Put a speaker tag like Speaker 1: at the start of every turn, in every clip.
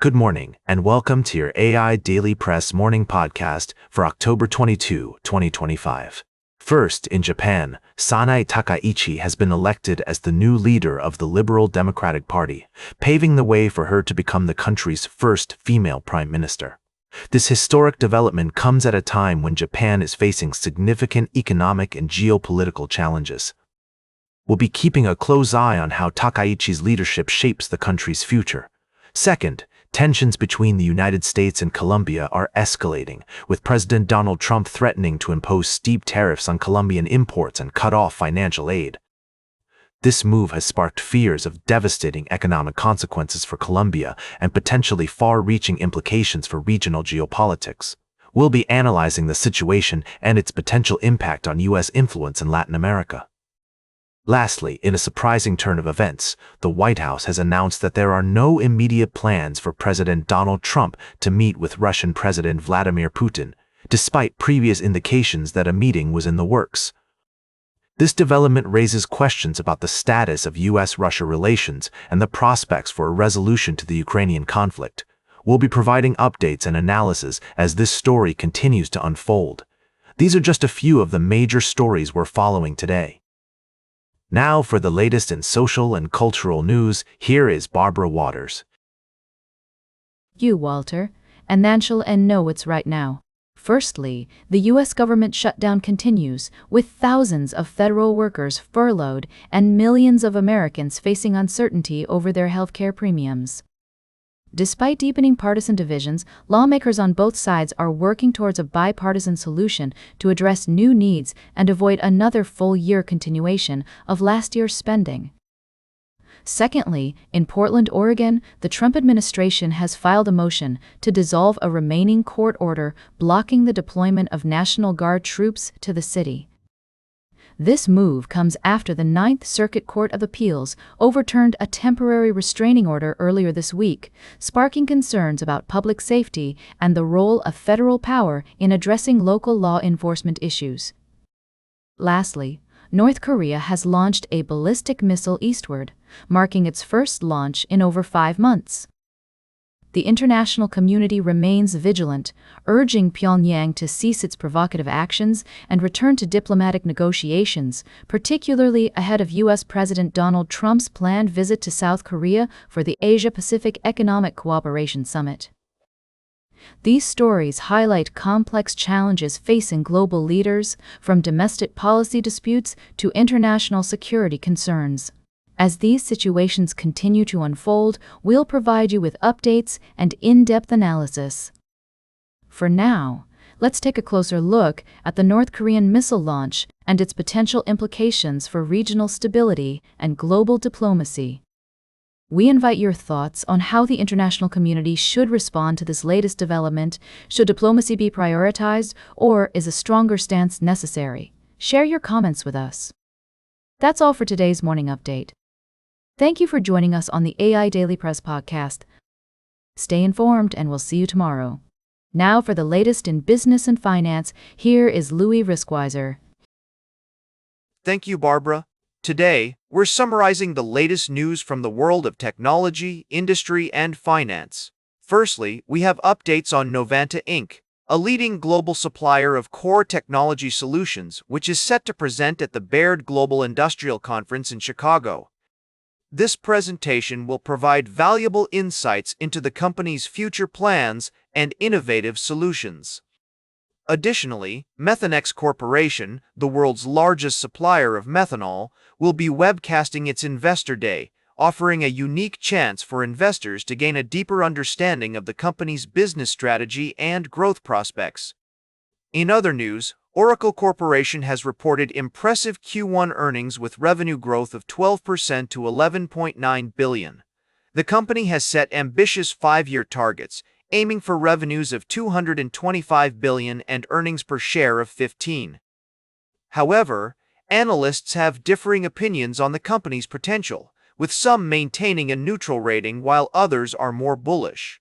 Speaker 1: Good morning, and welcome to your AIDailyPress morning podcast for October 22, 2025. First, in Japan, Sanae Takaichi has been elected as the new leader of the Liberal Democratic Party, paving the way for her to become the country's first female prime minister. This historic development comes at a time when Japan is facing significant economic and geopolitical challenges. We'll be keeping a close eye on how Takaichi's leadership shapes the country's future. Second, tensions between the United States and Colombia are escalating, with President Donald Trump threatening to impose steep tariffs on Colombian imports and cut off financial aid. This move has sparked fears of devastating economic consequences for Colombia and potentially far-reaching implications for regional geopolitics. We'll be analyzing the situation and its potential impact on U.S. influence in Latin America. Lastly, in a surprising turn of events, the White House has announced that there are no immediate plans for President Donald Trump to meet with Russian President Vladimir Putin, despite previous indications that a meeting was in the works. This development raises questions about the status of U.S.-Russia relations and the prospects for a resolution to the Ukrainian conflict. We'll be providing updates and analysis as this story continues to unfold. These are just a few of the major stories we're following today. Now for the latest in social and cultural news, here is Barbara Waters.
Speaker 2: Walter, and know what's right now. Firstly, the U.S. government shutdown continues, with thousands of federal workers furloughed and millions of Americans facing uncertainty over their healthcare premiums. Despite deepening partisan divisions, lawmakers on both sides are working towards a bipartisan solution to address new needs and avoid another full-year continuation of last year's spending. Secondly, in Portland, Oregon, the Trump administration has filed a motion to dissolve a remaining court order blocking the deployment of National Guard troops to the city. This move comes after the Ninth Circuit Court of Appeals overturned a temporary restraining order earlier this week, sparking concerns about public safety and the role of federal power in addressing local law enforcement issues. Lastly, North Korea has launched a ballistic missile eastward, marking its first launch in over 5 months. The international community remains vigilant, urging Pyongyang to cease its provocative actions and return to diplomatic negotiations, particularly ahead of U.S. President Donald Trump's planned visit to South Korea for the Asia-Pacific Economic Cooperation Summit. These stories highlight complex challenges facing global leaders, from domestic policy disputes to international security concerns. As these situations continue to unfold, we'll provide you with updates and in-depth analysis. For now, let's take a closer look at the North Korean missile launch and its potential implications for regional stability and global diplomacy. We invite your thoughts on how the international community should respond to this latest development. Should diplomacy be prioritized, or is a stronger stance necessary? Share your comments with us. That's all for today's morning update. Thank you for joining us on the AIDailyPress podcast. Stay informed, and we'll see you tomorrow. Now for the latest in business and finance, here is Louis Riskweiser.
Speaker 3: Thank you, Barbara. Today, we're summarizing the latest news from the world of technology, industry, and finance. Firstly, we have updates on Novanta Inc., a leading global supplier of core technology solutions, which is set to present at the Baird Global Industrial Conference in Chicago. This presentation will provide valuable insights into the company's future plans and innovative solutions. Additionally, Methanex Corporation, the world's largest supplier of methanol, will be webcasting its Investor Day, offering a unique chance for investors to gain a deeper understanding of the company's business strategy and growth prospects. In other news, Oracle Corporation has reported impressive Q1 earnings with revenue growth of 12% to $11.9 billion. The company has set ambitious 5-year targets, aiming for revenues of $225 billion and earnings per share of 15. However, analysts have differing opinions on the company's potential, with some maintaining a neutral rating while others are more bullish.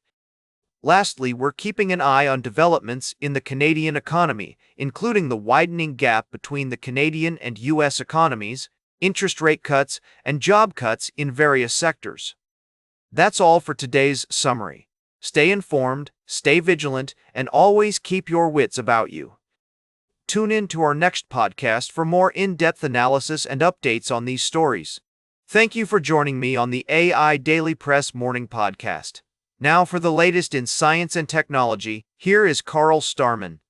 Speaker 3: Lastly, we're keeping an eye on developments in the Canadian economy, including the widening gap between the Canadian and U.S. economies, interest rate cuts, and job cuts in various sectors. That's all for today's summary. Stay informed, stay vigilant, and always keep your wits about you. Tune in to our next podcast for more in-depth analysis and updates on these stories. Thank you for joining me on the AI Daily Press Morning Podcast. Now for the latest in science and technology, here is Carl Starman.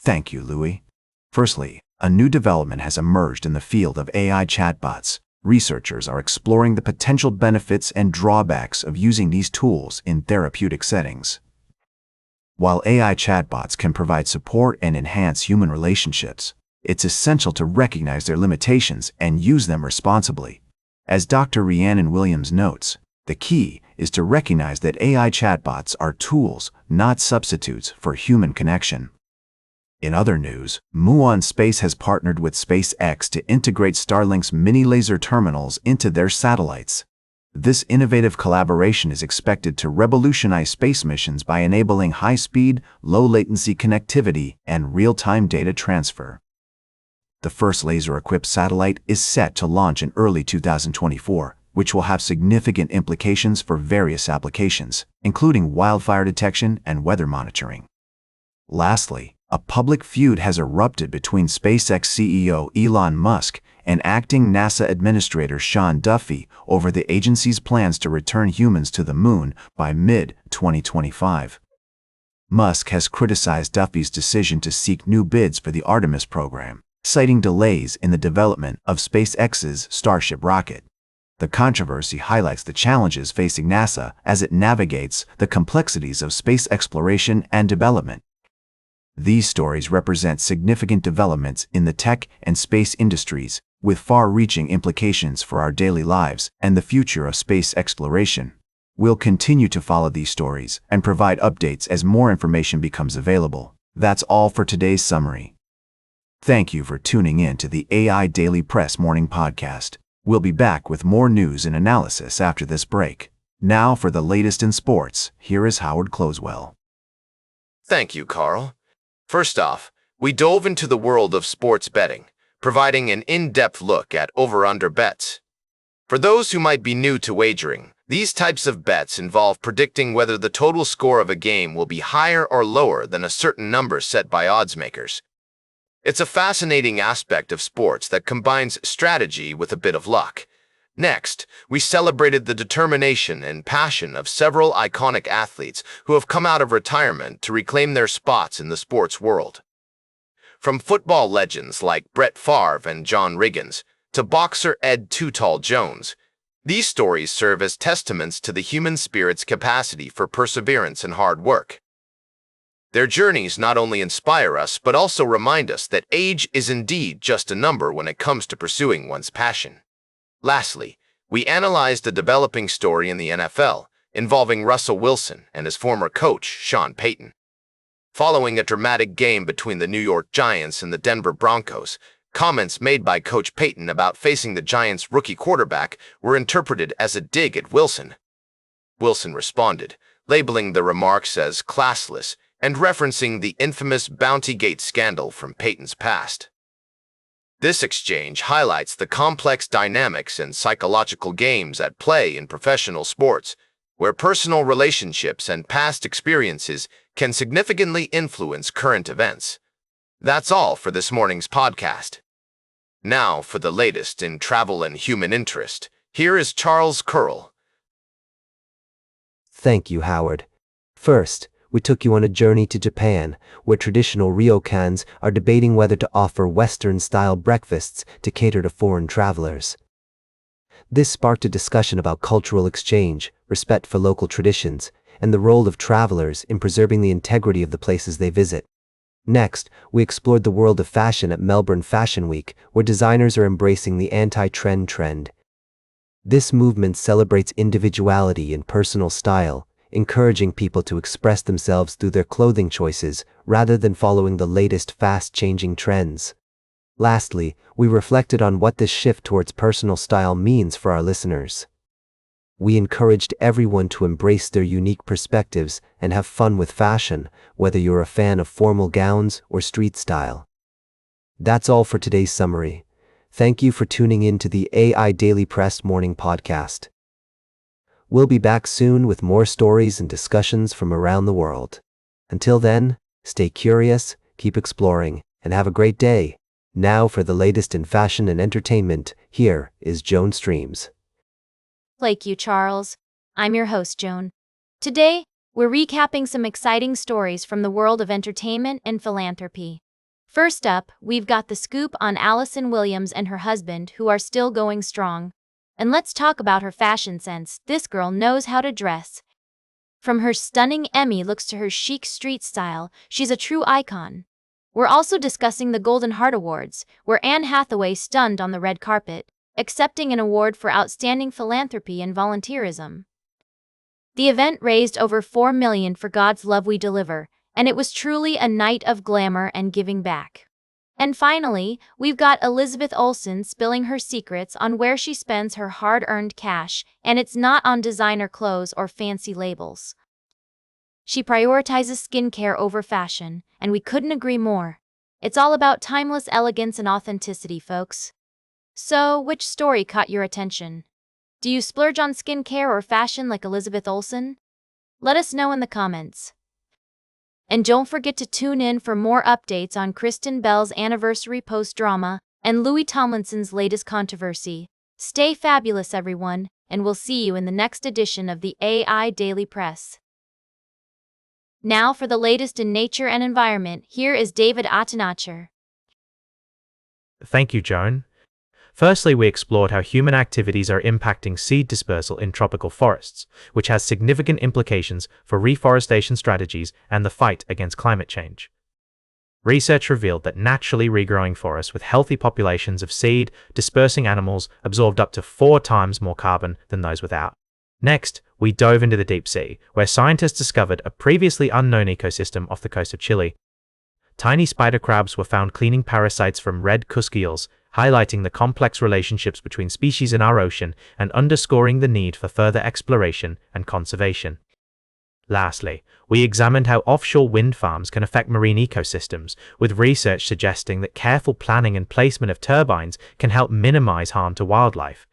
Speaker 1: Thank you, Louis. Firstly, a new development has emerged in the field of AI chatbots. Researchers are exploring the potential benefits and drawbacks of using these tools in therapeutic settings. While AI chatbots can provide support and enhance human relationships, it's essential to recognize their limitations and use them responsibly. As Dr. Rhiannon Williams notes, the key is to recognize that AI chatbots are tools, not substitutes for human connection. In other news, Muon Space has partnered with SpaceX to integrate Starlink's mini laser terminals into their satellites. This innovative collaboration is expected to revolutionize space missions by enabling high-speed, low-latency connectivity and real-time data transfer. The first laser-equipped satellite is set to launch in early 2024, which will have significant implications for various applications, including wildfire detection and weather monitoring. Lastly, a public feud has erupted between SpaceX CEO Elon Musk and acting NASA Administrator Sean Duffy over the agency's plans to return humans to the moon by mid-2025. Musk has criticized Duffy's decision to seek new bids for the Artemis program, citing delays in the development of SpaceX's Starship rocket. The controversy highlights the challenges facing NASA as it navigates the complexities of space exploration and development. These stories represent significant developments in the tech and space industries, with far-reaching implications for our daily lives and the future of space exploration. We'll continue to follow these stories and provide updates as more information becomes available. That's all for today's summary. Thank you for tuning in to the AI Daily Press Morning Podcast. We'll be back with more news and analysis after this break. Now for the latest in sports, here is Howard Closewell.
Speaker 4: Thank you, Carl. First off, we dove into the world of sports betting, providing an in-depth look at over-under bets. For those who might be new to wagering, these types of bets involve predicting whether the total score of a game will be higher or lower than a certain number set by odds makers. It's a fascinating aspect of sports that combines strategy with a bit of luck. Next, we celebrated the determination and passion of several iconic athletes who have come out of retirement to reclaim their spots in the sports world. From football legends like Brett Favre and John Riggins to boxer Ed Too Tall Jones, these stories serve as testaments to the human spirit's capacity for perseverance and hard work. Their journeys not only inspire us but also remind us that age is indeed just a number when it comes to pursuing one's passion. Lastly, we analyzed a developing story in the NFL involving Russell Wilson and his former coach, Sean Payton. Following a dramatic game between the New York Giants and the Denver Broncos, comments made by Coach Payton about facing the Giants' rookie quarterback were interpreted as a dig at Wilson. Wilson responded, labeling the remarks as classless and referencing the infamous Bountygate scandal from Payton's past. This exchange highlights the complex dynamics and psychological games at play in professional sports, where personal relationships and past experiences can significantly influence current events. That's all for this morning's podcast. Now for the latest in travel and human interest, here is Charles Curl.
Speaker 5: Thank you, Howard. First, we took you on a journey to Japan, where traditional ryokans are debating whether to offer Western-style breakfasts to cater to foreign travelers. This sparked a discussion about cultural exchange, respect for local traditions, and the role of travelers in preserving the integrity of the places they visit. Next, we explored the world of fashion at Melbourne Fashion Week, where designers are embracing the anti-trend trend. This movement celebrates individuality and personal style, encouraging people to express themselves through their clothing choices rather than following the latest fast-changing trends. Lastly, we reflected on what this shift towards personal style means for our listeners. We encouraged everyone to embrace their unique perspectives and have fun with fashion, whether you're a fan of formal gowns or street style. That's all for today's summary. Thank you for tuning in to the AI Daily Press Morning Podcast. We'll be back soon with more stories and discussions from around the world. Until then, stay curious, keep exploring, and have a great day. Now for the latest in fashion and entertainment, here is Joan Streams.
Speaker 6: Thank you, Charles. I'm your host, Joan. Today, we're recapping some exciting stories from the world of entertainment and philanthropy. First up, we've got the scoop on Allison Williams and her husband, who are still going strong. And let's talk about her fashion sense. This girl knows how to dress. From her stunning Emmy looks to her chic street style, she's a true icon. We're also discussing the Golden Heart Awards, where Anne Hathaway stunned on the red carpet, accepting an award for outstanding philanthropy and volunteerism. The event raised over $4 million for God's Love We Deliver, and it was truly a night of glamour and giving back. And finally, we've got Elizabeth Olsen spilling her secrets on where she spends her hard-earned cash, and it's not on designer clothes or fancy labels. She prioritizes skincare over fashion, and we couldn't agree more. It's all about timeless elegance and authenticity, folks. So, which story caught your attention? Do you splurge on skincare or fashion like Elizabeth Olsen? Let us know in the comments. And don't forget to tune in for more updates on Kristen Bell's anniversary post-drama and Louis Tomlinson's latest controversy. Stay fabulous, everyone, and we'll see you in the next edition of the AIDailyPress. Now for the latest in nature and environment, here is David Attenacher.
Speaker 7: Thank you, Joan. Firstly, we explored how human activities are impacting seed dispersal in tropical forests, which has significant implications for reforestation strategies and the fight against climate change. Research revealed that naturally regrowing forests with healthy populations of seed-dispersing animals absorbed up to 4 times more carbon than those without. Next, we dove into the deep sea, where scientists discovered a previously unknown ecosystem off the coast of Chile. Tiny spider crabs were found cleaning parasites from red cusk eels, highlighting the complex relationships between species in our ocean and underscoring the need for further exploration and conservation. Lastly, we examined how offshore wind farms can affect marine ecosystems, with research suggesting that careful planning and placement of turbines can help minimize harm to wildlife.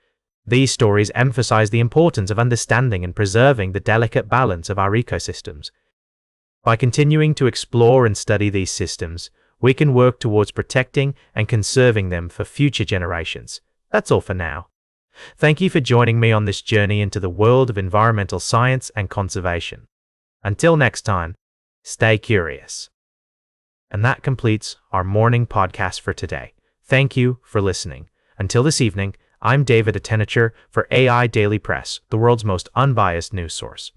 Speaker 7: These stories emphasize the importance of understanding and preserving the delicate balance of our ecosystems. By continuing to explore and study these systems, we can work towards protecting and conserving them for future generations. That's all for now. Thank you for joining me on this journey into the world of environmental science and conservation. Until next time, stay curious. And that completes our morning podcast for today. Thank you for listening. Until this evening, I'm David Attenacher for AIDailyPress, the world's most unbiased news source.